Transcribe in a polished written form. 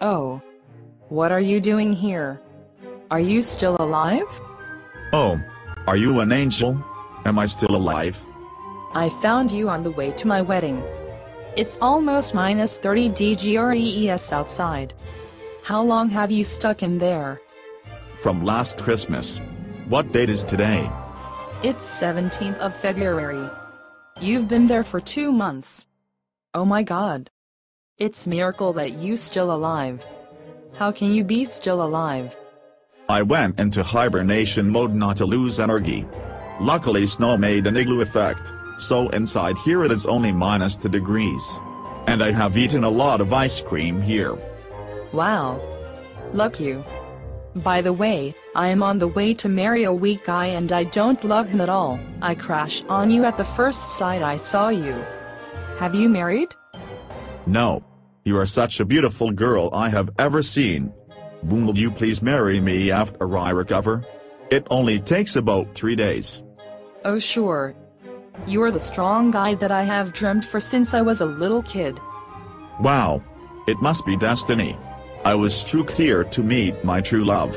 Oh. What are you doing here? Are you still alive? Oh. Are you an angel? Am I still alive? I found you on the way to my wedding. It's almost minus 30 degrees outside. How long have you stuck in there? From last Christmas. What date is today? It's 17th of February. You've been there for 2 months. Oh my God. It's a miracle that you still alive. How can you be still alive? I went into hibernation mode not to lose energy. Luckily snow made an igloo effect, so inside here it is only minus 2 degrees. And I have eaten a lot of ice cream here. Wow. Luck you. By the way, I am on the way to marry a weak guy and I don't love him at all. I crashed on you at the first sight I saw you. Have you married? No. You are such a beautiful girl I have ever seen. Will you please marry me after I recover? It only takes about 3 days. Oh sure. You're the strong guy that I have dreamt for since I was a little kid. Wow. It must be destiny. I was struck here to meet my true love.